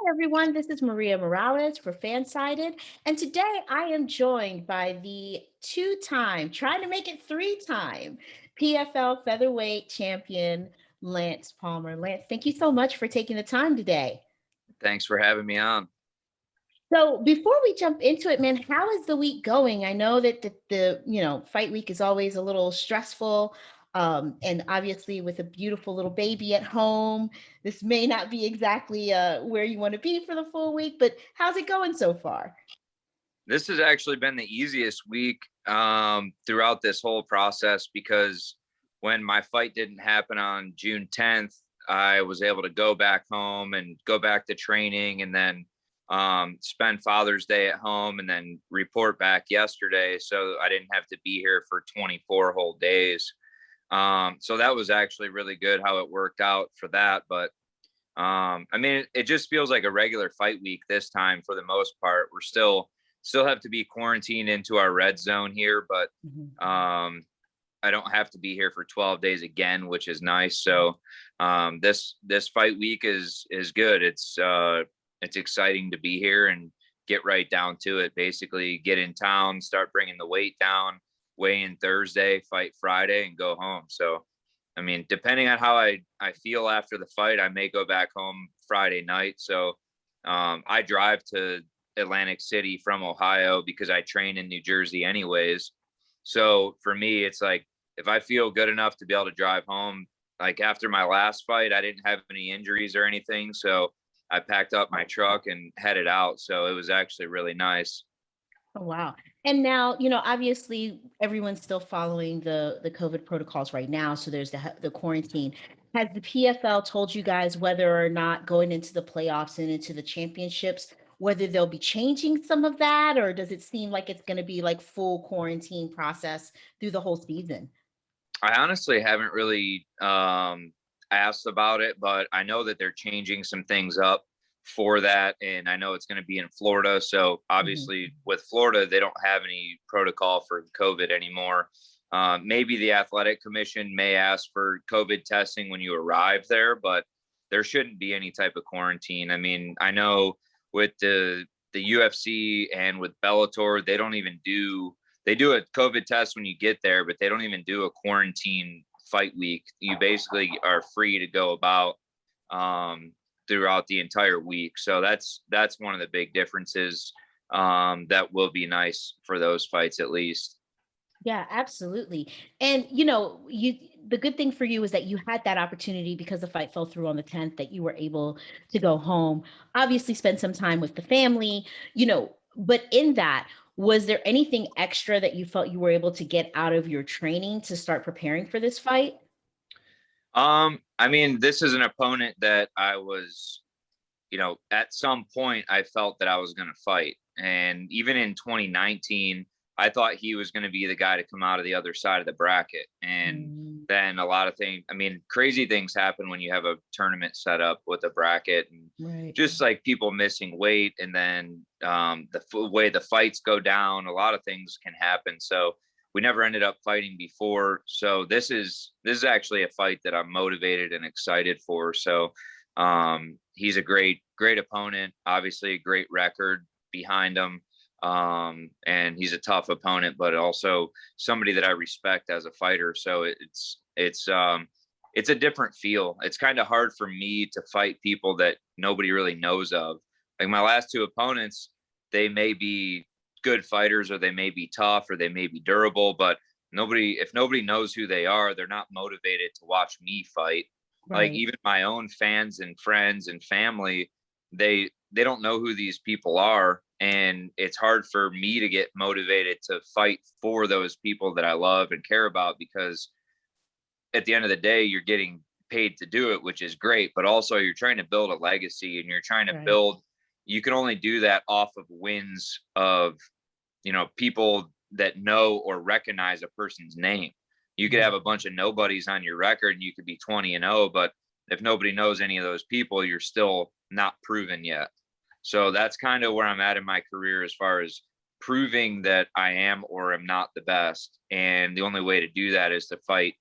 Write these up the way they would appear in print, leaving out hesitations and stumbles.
Everyone, this is Maria Morales for FanSided, and today I am joined by the two-time, trying to make it three-time PFL featherweight champion, Lance Palmer. Lance, thank you so much for taking the time today. Thanks for having me on. So before we jump into it, man, how is the week going? I know that the fight week is always a little stressful. And obviously with a beautiful little baby at home, this may not be exactly where you want to be for the full week, but how's it going so far? This has actually been the easiest week throughout this whole process because when my fight didn't happen on June 10th, I was able to go back home and go back to training and then spend Father's Day at home and then report back yesterday. So I didn't have to be here for 24 whole days. So that was actually really good how it worked out for that. But I mean, it just feels like a regular fight week this time for the most part. We're still have to be quarantined into our red zone here, but Mhm. I don't have to be here for 12 days again, which is nice. So this fight week is good. It's exciting to be here and get right down to it. Basically, get in town, start bringing the weight down, weigh in Thursday, fight Friday, and go home. So I mean, depending on how I feel after the fight, I may go back home Friday night. So I drive to Atlantic City from Ohio because I train in New Jersey anyways. So for me, it's like if I feel good enough to be able to drive home, like after my last fight, I didn't have any injuries or anything. So I packed up my truck and headed out. So it was actually really nice. Oh, wow. And now, obviously everyone's still following the COVID protocols right now. So there's the quarantine. Has the PFL told you guys whether or not going into the playoffs and into the championships, whether they'll be changing some of that, or does it seem like it's going to be like full quarantine process through the whole season? I honestly haven't really asked about it, but I know that they're changing some things up for that. And I know it's going to be in Florida. So Mhm. obviously, with Florida, they don't have any protocol for COVID anymore. Maybe the athletic commission may ask for COVID testing when you arrive there, but there shouldn't be any type of quarantine. I mean, I know with the UFC and with Bellator, they do a COVID test when you get there, but they don't even do a quarantine fight week. You basically are free to go about throughout the entire week. So that's one of the big differences that will be nice for those fights at least. Yeah, absolutely. And the good thing for you is that you had that opportunity because the fight fell through on the 10th that you were able to go home, obviously spend some time with the family, but in that, was there anything extra that you felt you were able to get out of your training to start preparing for this fight? I mean, this is an opponent that I was, at some point I felt that I was going to fight. And even in 2019, I thought he was going to be the guy to come out of the other side of the bracket. And Mm, then a lot of things, I mean, crazy things happen when you have a tournament set up with a bracket and right. just like people missing weight. And then way the fights go down, a lot of things can happen. So we never ended up fighting before. So this is actually a fight that I'm motivated and excited for. So he's a great opponent, obviously a great record behind him. And he's a tough opponent, but also somebody that I respect as a fighter. So it's a different feel. It's kind of hard for me to fight people that nobody really knows of. Like my last two opponents, they may be good fighters or they may be tough or they may be durable, but if nobody knows who they are, they're not motivated to watch me fight. Like Right. even my own fans and friends and family, they don't know who these people are, and it's hard for me to get motivated to fight for those people that I love and care about, because at the end of the day you're getting paid to do it, which is great, but also you're trying to build a legacy and you're trying to Right. build, you can only do that off of wins of, people that know or recognize a person's name. You could have Right. a bunch of nobodies on your record and you could be 20-0, but if nobody knows any of those people, you're still not proven yet. So that's kind of where I'm at in my career as far as proving that I am or am not the best. And the only way to do that is to fight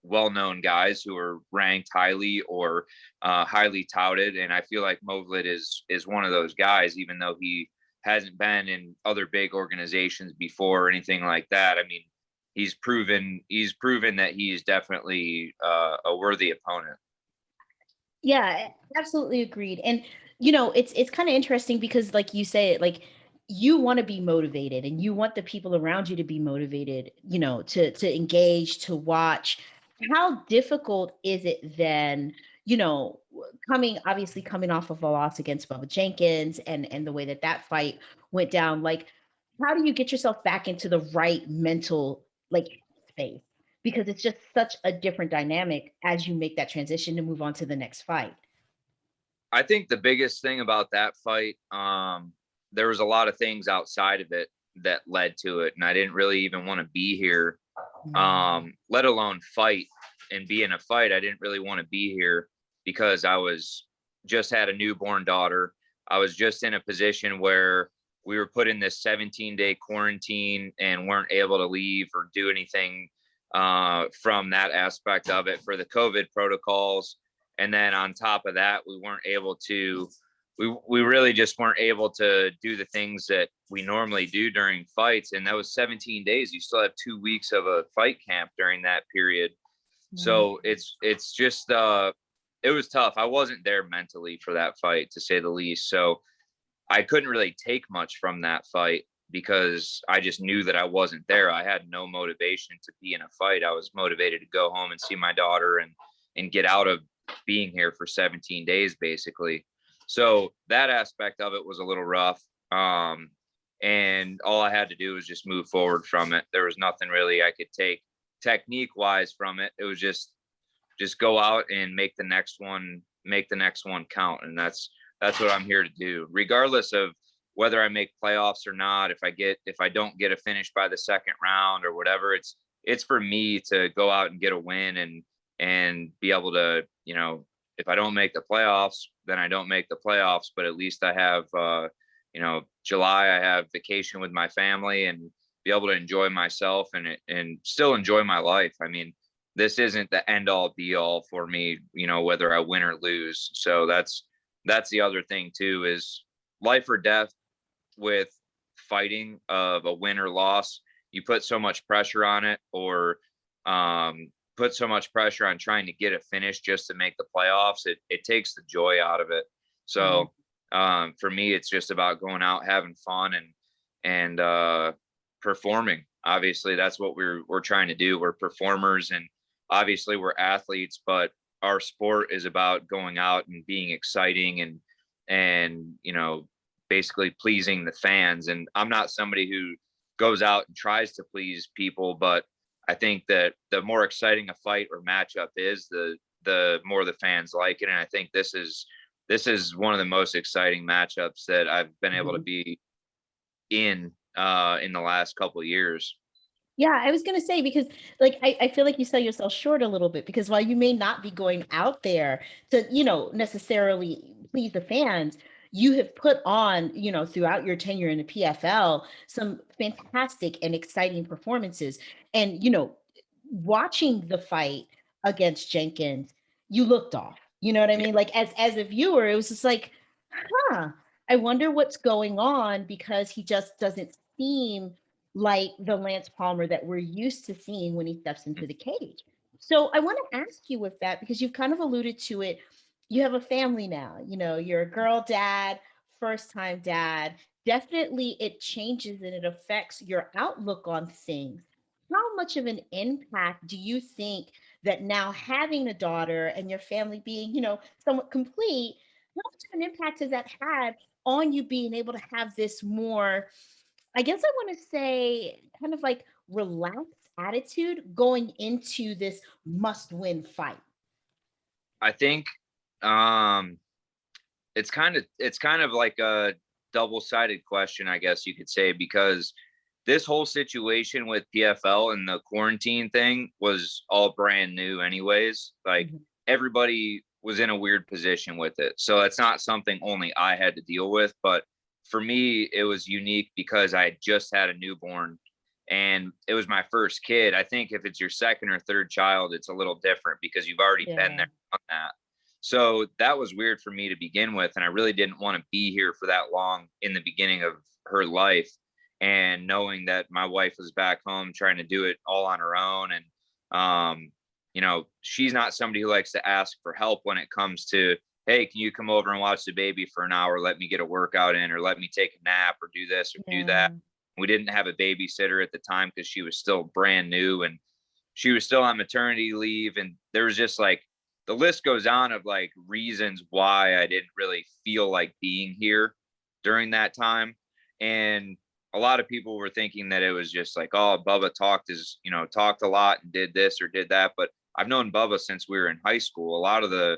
well-known guys who are ranked highly or highly touted. And I feel like Movlid is one of those guys, even though he hasn't been in other big organizations before or anything like that. I mean, he's proven that he's definitely a worthy opponent. Yeah, absolutely agreed. And it's kind of interesting because like you say, like you want to be motivated and you want the people around you to be motivated, to engage, to watch. How difficult is it then, coming off of a loss against Bubba Jenkins and the way that that fight went down, like how do you get yourself back into the right mental like space? Because it's just such a different dynamic as you make that transition to move on to the next fight. I think the biggest thing about that fight, there was a lot of things outside of it that led to it, and I didn't really even want to be here, let alone fight and be in a fight. I didn't really want to be here because I was just had a newborn daughter. I was just in a position where we were put in this 17-day quarantine and weren't able to leave or do anything from that aspect of it for the COVID protocols. And then on top of that, we really just weren't able to do the things that we normally do during fights. And that was 17 days. You still have 2 weeks of a fight camp during that period. So it's just, it was tough. I wasn't there mentally for that fight, to say the least. So I couldn't really take much from that fight because I just knew that I wasn't there. I had no motivation to be in a fight. I was motivated to go home and see my daughter and get out of being here for 17 days, basically. So that aspect of it was a little rough. And all I had to do was just move forward from it. There was nothing really I could take technique wise from it. It was just go out and make the next one count. And that's what I'm here to do, regardless of whether I make playoffs or not. If I don't get a finish by the second round or whatever, it's for me to go out and get a win and be able to, if I don't make the playoffs, then I don't make the playoffs, but at least I have, July, I have vacation with my family and be able to enjoy myself and still enjoy my life. I mean, this isn't the end all be all for me, whether I win or lose. So that's the other thing too, is life or death with fighting of a win or loss. You put so much pressure on it, or put so much pressure on trying to get a finish just to make the playoffs. It takes the joy out of it. So for me, it's just about going out, having fun and performing. Obviously that's what we're trying to do. We're performers and obviously we're athletes, but our sport is about going out and being exciting and basically pleasing the fans. And I'm not somebody who goes out and tries to please people, but I think that the more exciting a fight or matchup is, the more the fans like it. And I think this is one of the most exciting matchups that I've been able to be in the last couple of years. Yeah, I was gonna say because like I feel like you sell yourself short a little bit because while you may not be going out there to, necessarily please the fans, you have put on, throughout your tenure in the PFL, some fantastic and exciting performances. And, watching the fight against Jenkins, you looked off. You know what I Yeah. mean? Like as a viewer, it was just like, huh, I wonder what's going on because he just doesn't seem like the Lance Palmer that we're used to seeing when he steps into the cage. So I want to ask you with that because you've kind of alluded to it. You have a family now, you're a girl dad, first time dad. Definitely it changes and it affects your outlook on things. How much of an impact do you think that now having a daughter and your family being, somewhat complete, how much of an impact has that had on you being able to have this more, I guess I want to say, kind of like relaxed attitude going into this must win fight? I think um it's kind of like a double-sided question, I guess you could say, because this whole situation with PFL and the quarantine thing was all brand new anyways. Like Mhm. everybody was in a weird position with it. So it's not something only I had to deal with, but for me it was unique because I had just had a newborn and it was my first kid. I think if it's your second or third child, it's a little different because you've already been Yeah. there on that. So that was weird for me to begin with, and I really didn't want to be here for that long in the beginning of her life. And knowing that my wife was back home trying to do it all on her own, and you know, she's not somebody who likes to ask for help when it comes to, hey, can you come over and watch the baby for an hour? Let me get a workout in, or let me take a nap, or do this or do that. Yeah. We didn't have a babysitter at the time because she was still brand new and she was still on maternity leave. And there was just like, the list goes on of like reasons why I didn't really feel like being here during that time. And a lot of people were thinking that it was just like, oh, Bubba talked a lot and did this or did that. But I've known Bubba since we were in high school. A lot of the,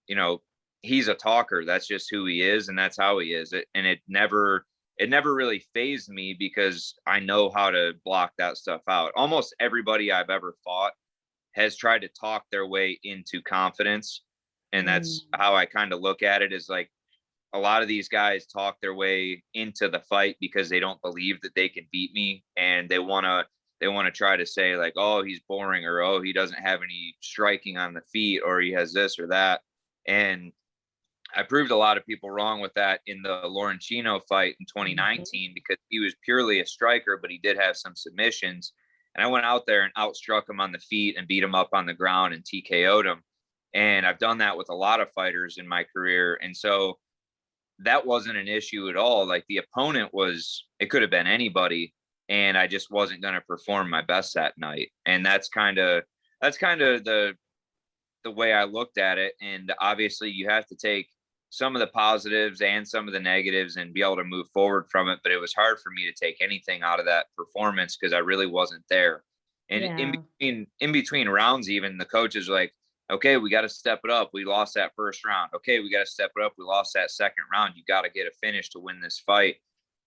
you know, he's a talker. That's just who he is, and that's how he is. And it never really fazed me because I know how to block that stuff out. Almost everybody I've ever fought has tried to talk their way into confidence. And Mm. that's how I kind of look at it, is like a lot of these guys talk their way into the fight because they don't believe that they can beat me, and they want to try to say like, oh, he's boring, or oh, he doesn't have any striking on the feet, or he has this or that. And I proved a lot of people wrong with that in the Lawrencino fight in Mhm. 2019 because he was purely a striker, but he did have some submissions. And I went out there and outstruck him on the feet and beat him up on the ground and TKO'd him. And I've done that with a lot of fighters in my career. And so that wasn't an issue at all. Like, the opponent it could have been anybody. And I just wasn't going to perform my best that night. And that's kind of the way I looked at it. And obviously you have to take some of the positives and some of the negatives and be able to move forward from it. But it was hard for me to take anything out of that performance because I really wasn't there. And in Yeah. between in between rounds, even the coaches were like, okay, we got to step it up. We lost that first round. Okay, we got to step it up. We lost that second round. You got to get a finish to win this fight.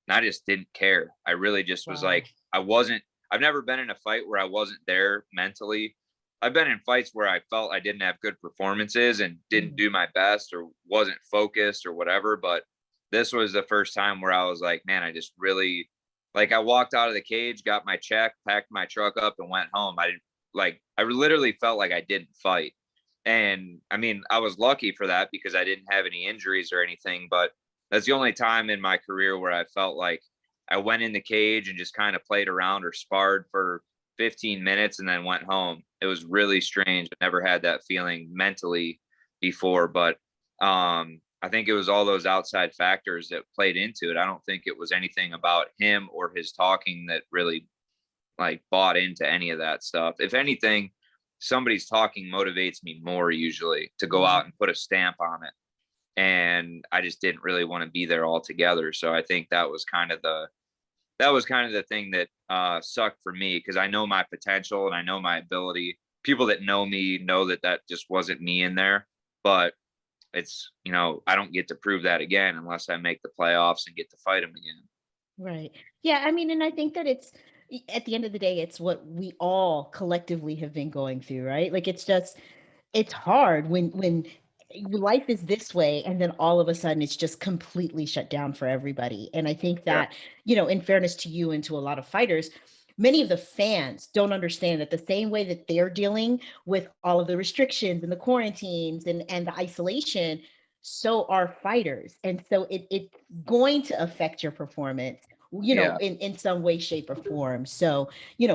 And I just didn't care. I really just was Wow. like, I've never been in a fight where I wasn't there mentally. I've been in fights where I felt I didn't have good performances and didn't Mhm. do my best or wasn't focused or whatever. But this was the first time where I was like, man, I just really, like, I walked out of the cage, got my check, packed my truck up, and went home. I literally felt like I didn't fight. And I mean, I was lucky for that because I didn't have any injuries or anything. But that's the only time in my career where I felt like I went in the cage and just kind of played around or sparred for 15 minutes and then went home. It was really strange. I never had that feeling mentally before, but I think it was all those outside factors that played into it. I don't think it was anything about him or his talking that really like bought into any of that stuff. If anything, somebody's talking motivates me more usually to go Mhm. out and put a stamp on it. And I just didn't really want to be there altogether. So I think that was kind of the thing that sucked for me because I know my potential and I know my ability. People that know me know that that just wasn't me in there. But I don't get to prove that again unless I make the playoffs and get to fight him again. Right. Yeah, I mean, and I think that at the end of the day, it's what we all collectively have been going through, right? Like, it's hard when your life is this way and then all of a sudden it's just completely shut down for everybody. And I think Yeah. that, in fairness to you and to a lot of fighters, many of the fans don't understand that the same way that they're dealing with all of the restrictions and the quarantines and the isolation, so are fighters. And so it's going to affect your performance, Yeah. in some way, shape, or form. So,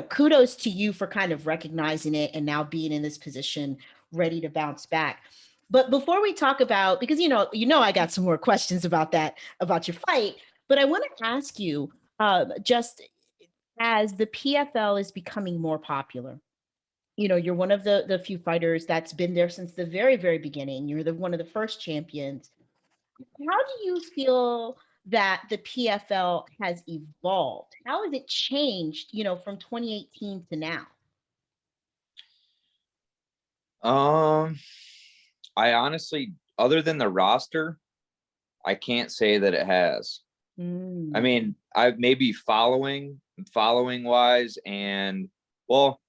kudos to you for kind of recognizing it and now being in this position ready to bounce back. But before we talk about, because I got some more questions about that, about your fight, but I want to ask you, just as the PFL is becoming more popular, you're one of the few fighters that's been there since the very, very beginning. You're the one of the first champions. How do you feel that the PFL has evolved? How has it changed, from 2018 to now? Um, I honestly, other than the roster, I can't say that it has. I Mm, mean, I maybe following wise, and well,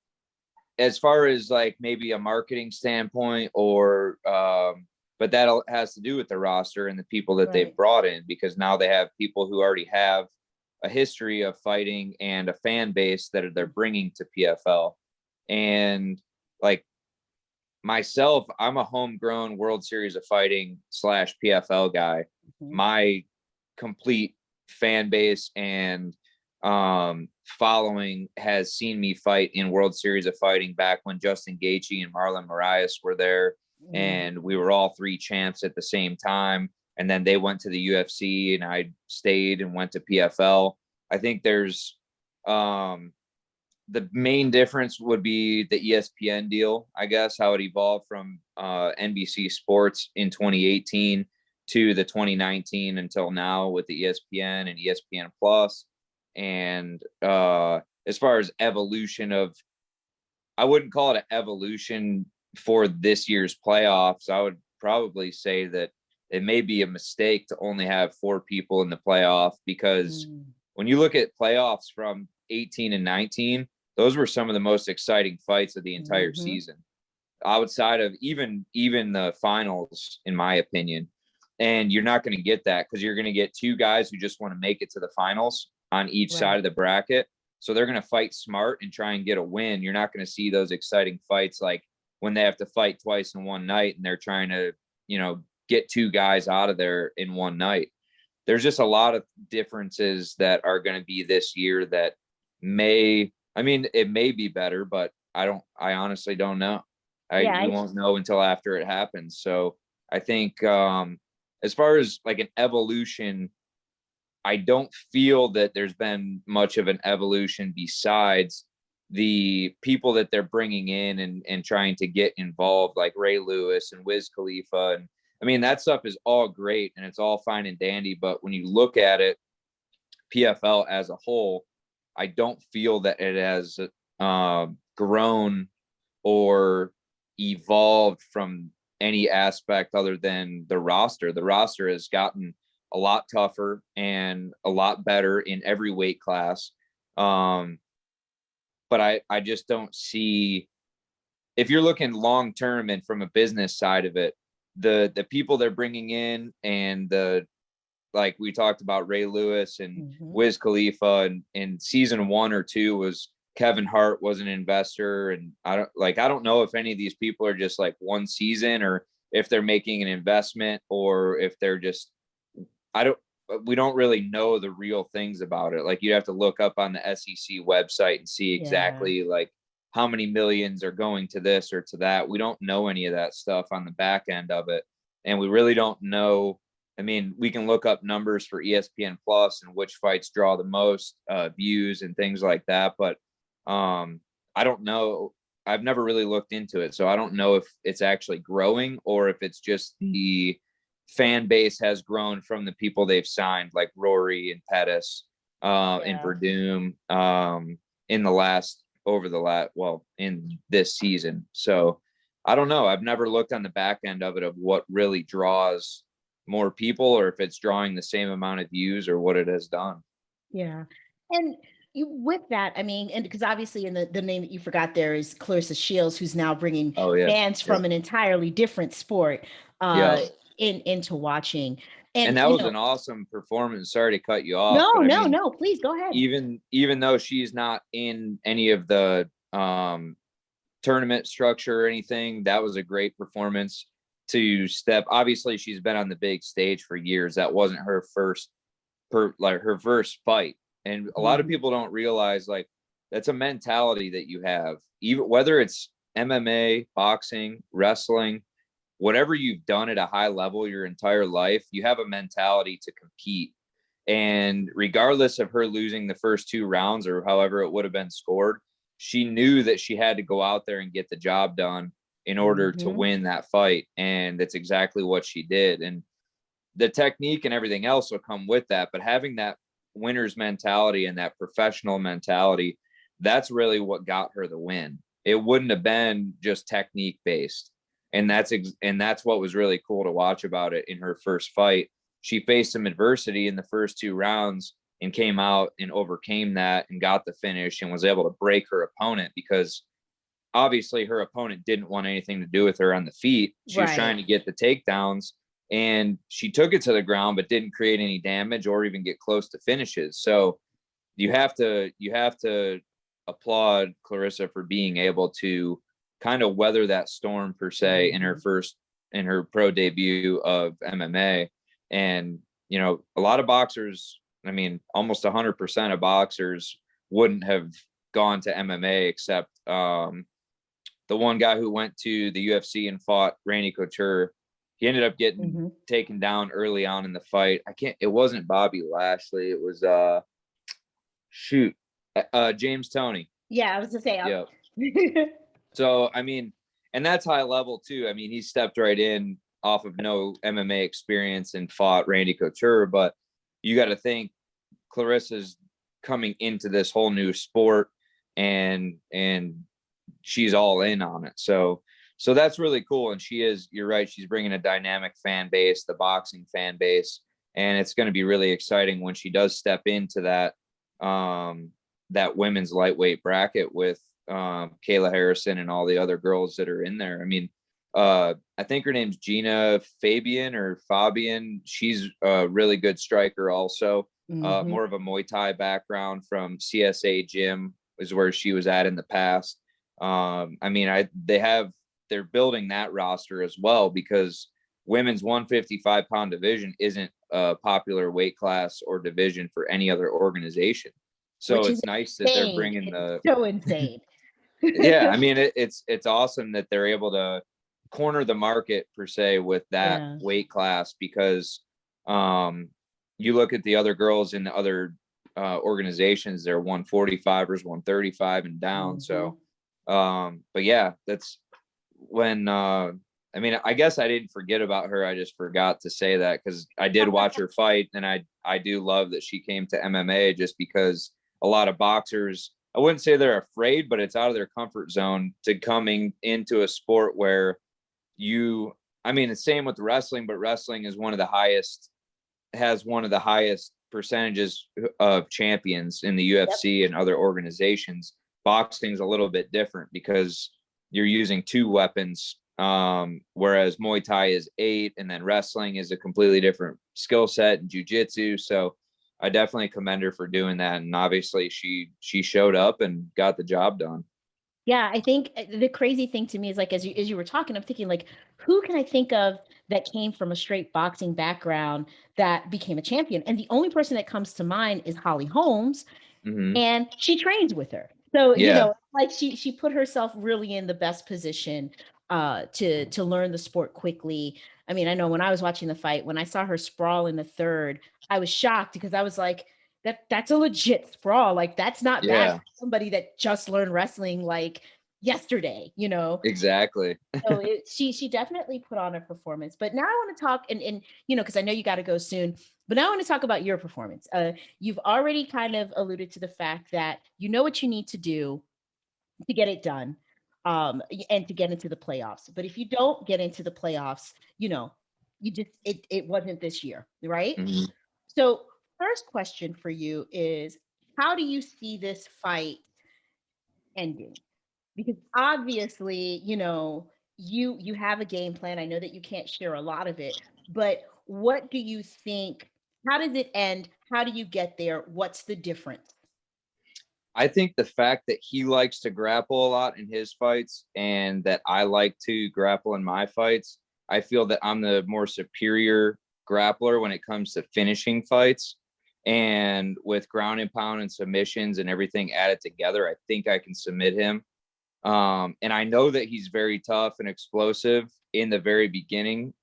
as far as like maybe a marketing standpoint, or but that has to do with the roster and the people that they've right. brought in because now they have people who already have a history of fighting and a fan base that they're bringing to PFL. And like myself, I'm a homegrown World Series of Fighting / PFL guy. Mhm. My complete fan base and following has seen me fight in World Series of Fighting back when Justin Gaethje and Marlon Moraes were there, and we were all 3 champs at the same time. And then they went to the UFC, and I stayed and went to PFL. I think there's the main difference would be the ESPN deal, I guess, how it evolved from NBC Sports in 2018 to the 2019 until now with the ESPN and ESPN Plus. And as far as evolution of, I wouldn't call it an evolution for this year's playoffs. I would probably say that it may be a mistake to only have 4 people in the playoff, because when you look at playoffs from 18 and 19, those were some of the most exciting fights of the entire season, outside of even the finals, in my opinion. And you're not going to get that, because you're going to get 2 guys who just want to make it to the finals on each side of the bracket. So they're going to fight smart and try and get a win. You're not going to see those exciting fights like when they have to fight twice in one night and they're trying to, get 2 guys out of there in one night. There's just a lot of differences that are going to be this year that it may be better, but I honestly don't know. We won't know until after it happens. So I think as far as like an evolution, I don't feel that there's been much of an evolution besides the people that they're bringing in and trying to get involved, like Ray Lewis and Wiz Khalifa. And I mean, that stuff is all great and it's all fine and dandy. But when you look at it, PFL as a whole, I don't feel that it has grown or evolved from any aspect other than the roster. The roster has gotten a lot tougher and a lot better in every weight class. But I just don't see, if you're looking long term and from a business side of it, the people they're bringing in and like we talked about Ray Lewis and Wiz Khalifa, and in season 1 or 2 was Kevin Hart was an investor. And I don't know if any of these people are just like one season, or if they're making an investment, or if they're just, we don't really know the real things about it. Like, you have to look up on the SEC website and see exactly like how many millions are going to this or to that. We don't know any of that stuff on the back end of it. And we really don't know. I mean, we can look up numbers for ESPN Plus and which fights draw the most views and things like that. But I don't know. I've never really looked into it. So I don't know if it's actually growing or if it's just the fan base has grown from the people they've signed, like Rory and Pettis and Verdum in this season. So I don't know. I've never looked on the back end of it of what really draws more people, or if it's drawing the same amount of views, or what it has done. Yeah. And with that, I mean, and because obviously in the name that you forgot there is Clarissa Shields, who's now bringing fans from an entirely different sport into watching. And that was an awesome performance. Sorry to cut you off. No, please go ahead. Even though she's not in any of the tournament structure or anything, that was a great performance to step. Obviously, she's been on the big stage for years. That wasn't her first fight. And a lot of people don't realize, like, that's a mentality that you have, even whether it's MMA, boxing, wrestling, whatever you've done at a high level your entire life, you have a mentality to compete. And regardless of her losing the first 2 rounds or however it would have been scored, she knew that she had to go out there and get the job done in order to win that fight. And that's exactly what she did. And the technique and everything else will come with that. But having that winner's mentality and that professional mentality, that's really what got her the win. It wouldn't have been just technique based. And that's what was really cool to watch about it. In her first fight, she faced some adversity in the first 2 rounds and came out and overcame that and got the finish and was able to break her opponent, because obviously her opponent didn't want anything to do with her on the feet. She was trying to get the takedowns, and she took it to the ground, but didn't create any damage or even get close to finishes. So you have to applaud Clarissa for being able to kind of weather that storm per se in her pro debut of MMA. And, you know, a lot of boxers, I mean, almost 100% of boxers wouldn't have gone to MMA except the one guy who went to the UFC and fought Randy Couture. He ended up getting taken down early on in the fight. It wasn't Bobby Lashley. It was James Toney. Yeah, I was to say. Yeah. So, I mean, and that's high level too. I mean, he stepped right in off of no MMA experience and fought Randy Couture, but you got to think Clarissa's coming into this whole new sport and she's all in on it. So that's really cool. And you're right. She's bringing a dynamic fan base, the boxing fan base. And it's going to be really exciting when she does step into that women's lightweight bracket with Kayla Harrison and all the other girls that are in there. I mean, I think her name's Gina Fabian. She's a really good striker also. More of a Muay Thai background from CSA Gym is where she was at in the past. I mean, they're building that roster as well because women's 155-pound division isn't a popular weight class or division for any other organization. So it's nice that they're bringing so insane. Yeah, I mean, it's awesome that they're able to corner the market per se with that weight class because you look at the other girls in the other organizations, they're 145ers, 135 and down. So, but yeah, that's when I mean, I guess I didn't forget about her. I just forgot to say that because I did watch her fight, and I do love that she came to MMA just because a lot of boxers, I wouldn't say they're afraid, but it's out of their comfort zone to coming into a sport where I mean, it's same with wrestling, but wrestling is has one of the highest percentages of champions in the UFC and other organizations. Boxing's a little bit different because you're using two weapons, whereas Muay Thai is 8, and then wrestling is a completely different skill set and jiu-jitsu. So I definitely commend her for doing that. And obviously she showed up and got the job done. Yeah, I think the crazy thing to me is like, as you were talking, I'm thinking like, who can I think of that came from a straight boxing background that became a champion? And the only person that comes to mind is Holly Holmes, and she trains with her. So, you know, like she put herself really in the best position to learn the sport quickly. I mean, I know when I was watching the fight, when I saw her sprawl in the third, I was shocked because I was like, that's a legit sprawl. Like that's not bad for somebody that just learned wrestling like yesterday, you know? Exactly. So she definitely put on a performance. But now I want to talk and you know, because I know you got to go soon, but now I want to talk about your performance. You've already kind of alluded to the fact that you know what you need to do to get it done, and to get into the playoffs. But if you don't get into the playoffs, you know, it wasn't this year, right? So first question for you is, how do you see this fight ending? Because obviously, you know, you have a game plan. I know that you can't share a lot of it, but what do you think? How does it end? How do you get there? What's the difference? I think the fact that he likes to grapple a lot in his fights and that I like to grapple in my fights, I feel that I'm the more superior grappler when it comes to finishing fights. And with ground and pound and submissions and everything added together, I think I can submit him. And I know that he's very tough and explosive in the very beginning.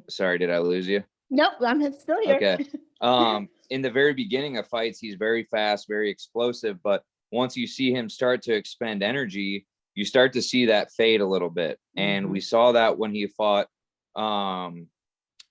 Sorry, did I lose you? Nope, I'm still here. Okay. In the very beginning of fights, he's very fast, very explosive. But once you see him start to expend energy, you start to see that fade a little bit. And we saw that when he fought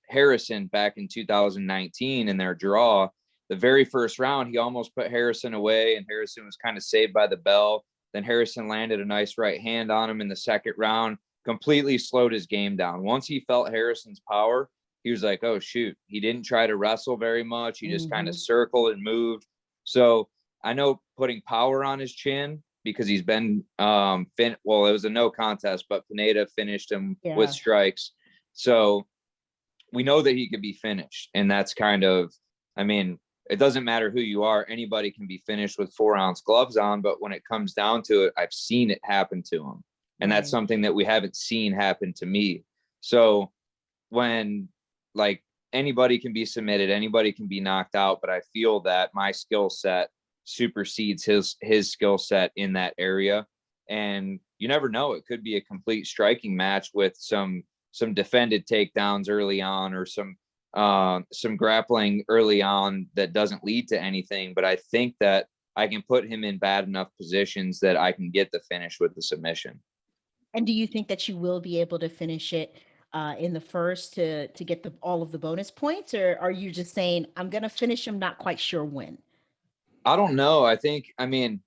Harrison back in 2019 in their draw. The very first round, he almost put Harrison away, and Harrison was kind of saved by the bell. Then Harrison landed a nice right hand on him in the second round, completely slowed his game down. Once he felt Harrison's power, he was like, oh, shoot. He didn't try to wrestle very much. He just kind of circled and moved. So I know putting power on his chin because he's been well, it was a no contest, but Pineda finished him with strikes. So we know that he could be finished. And that's kind of, I mean, it doesn't matter who you are. Anybody can be finished with 4-ounce gloves on. But when it comes down to it, I've seen it happen to them. And that's something that we haven't seen happen to me. So when like anybody can be submitted, anybody can be knocked out, but I feel that my skill set supersedes his skill set in that area. And you never know, it could be a complete striking match with some defended takedowns early on, or some grappling early on that doesn't lead to anything. But I think that I can put him in bad enough positions that I can get the finish with the submission. And do you think that you will be able to finish it in the first to get all of the bonus points, or are you just saying I'm going to finish him, not quite sure when? I don't know. I mean,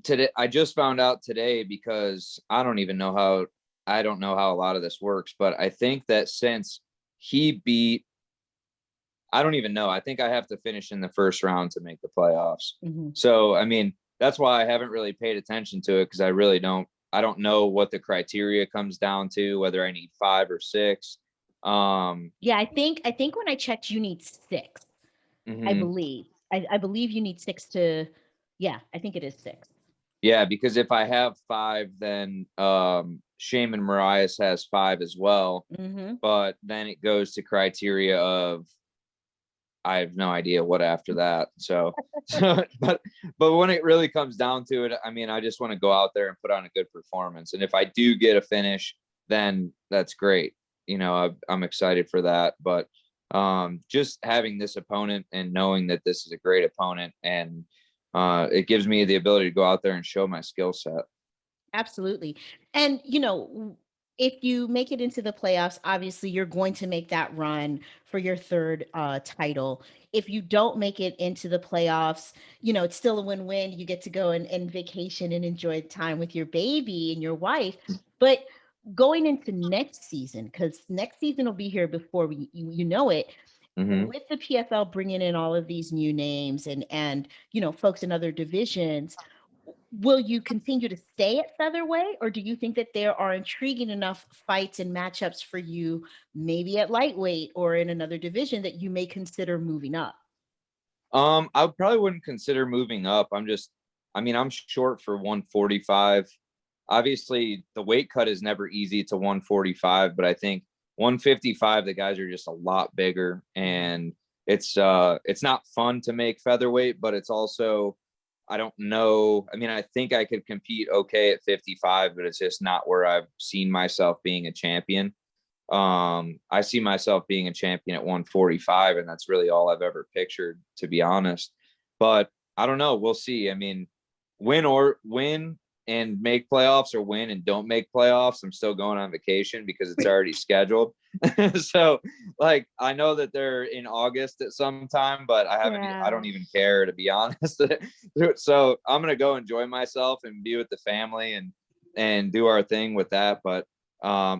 today I just found out today, because I don't know how a lot of this works, but I think that since he beat, I don't even know. I think I have to finish in the first round to make the playoffs. Mm-hmm. So, I mean, that's why I haven't really paid attention to it, because I don't know what the criteria comes down to, whether I need 5 or 6. Yeah, I think when I checked, you need 6. Mm-hmm. I believe you need 6 to, yeah, I think it is 6. Yeah, because if I have 5, then Shaman Marias has 5 as well. Mm-hmm. But then it goes to criteria of, I have no idea what after that. So but when it really comes down to it, I mean, I just want to go out there and put on a good performance. And if I do get a finish, then that's great. You know, I'm excited for that. But just having this opponent and knowing that this is a great opponent, and it gives me the ability to go out there and show my skill set. Absolutely. And, if you make it into the playoffs, obviously you're going to make that run for your third title. If you don't make it into the playoffs, it's still a win-win. You get to go and vacation and enjoy time with your baby and your wife. But going into next season, because next season will be here before you know it, Mm-hmm. with the PFL bringing in all of these new names and folks in other divisions, will you continue to stay at featherweight, or do you think that there are intriguing enough fights and matchups for you, maybe at lightweight or in another division, that you may consider moving up? I probably wouldn't consider moving up. I'm short for 145. Obviously, the weight cut is never easy to 145, but I think 155, the guys are just a lot bigger, and it's not fun to make featherweight, but it's also, I don't know. I mean, I think I could compete okay at 55, but it's just not where I've seen myself being a champion. I see myself being a champion at 145, and that's really all I've ever pictured, to be honest. But I don't know. We'll see. I mean, win and make playoffs, or win and don't make playoffs, I'm still going on vacation because it's already scheduled. So, like, I know that they're in August at some time, but I don't even care, to be honest. So I'm going to go enjoy myself and be with the family and do our thing with that. But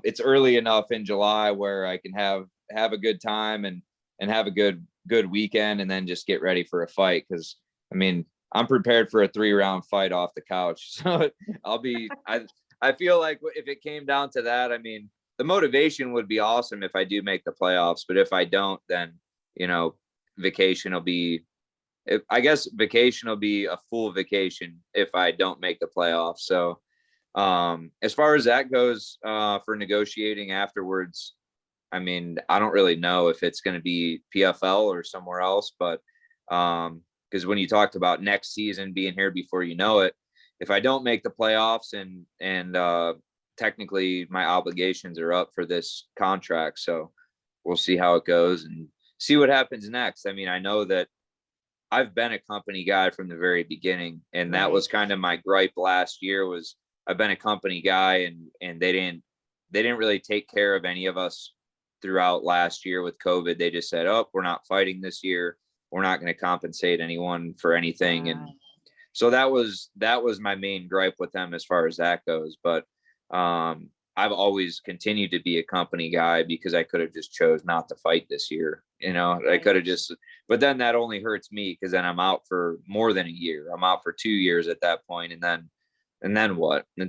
it's early enough in July where I can have a good time and have a good weekend, and then just get ready for a fight. Cause I mean, I'm prepared for a 3-round fight off the couch. So I feel like if it came down to that, I mean, the motivation would be awesome if I do make the playoffs, but if I don't, then, vacation will be a full vacation if I don't make the playoffs. So, as far as that goes, for negotiating afterwards, I mean, I don't really know if it's going to be PFL or somewhere else, but, because when you talked about next season being here before you know it, if I don't make the playoffs and technically my obligations are up for this contract, so we'll see how it goes and see what happens next. I mean, I know that I've been a company guy from the very beginning, and that was kind of my gripe last year. Was I've been a company guy, and they didn't really take care of any of us throughout last year with COVID. They just said, "Oh, we're not fighting this year. We're not going to compensate anyone for anything." And so that was my main gripe with them as far as that goes. But I've always continued to be a company guy because I could have just chose not to fight this year. I could have just, but then that only hurts me because then I'm out for more than a year. I'm out for 2 years at that point, and then what? It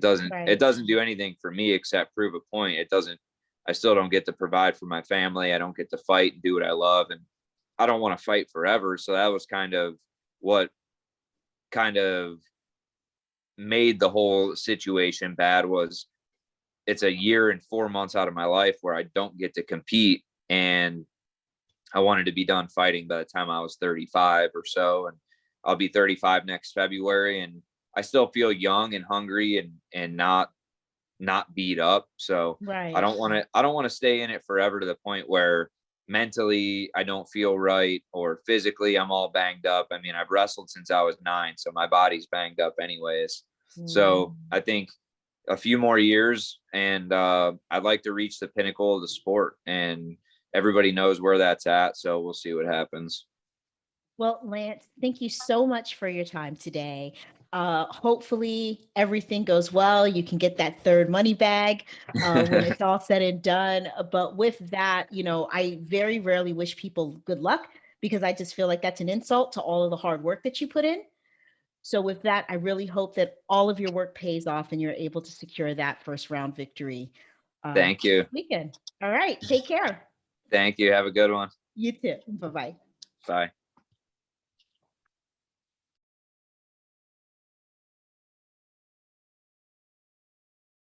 doesn't do anything for me except prove a point. I still don't get to provide for my family. I don't get to fight and do what I love. And I don't want to fight forever. So that was kind of what kind of made the whole situation bad. Was it's a year and 4 months out of my life where I don't get to compete, and I wanted to be done fighting by the time I was 35 or so, and I'll be 35 next February, and I still feel young and hungry and not beat up. So I Right. don't want to I don't want to stay in it forever to the point where mentally I don't feel right, or physically I'm all banged up. I mean, I've wrestled since I was 9, so my body's banged up anyways. So Mm. I think a few more years, and I'd like to reach the pinnacle of the sport, and everybody knows where that's at. So we'll see what happens. Well, Lance, thank you so much for your time today. Hopefully everything goes well. You can get that third money bag when it's all said and done. But with that, I very rarely wish people good luck, because I just feel like that's an insult to all of the hard work that you put in. So with that, I really hope that all of your work pays off and you're able to secure that first round victory Thank you. this weekend. All right. Take care. Thank you. Have a good one. You too. Bye-bye. Bye.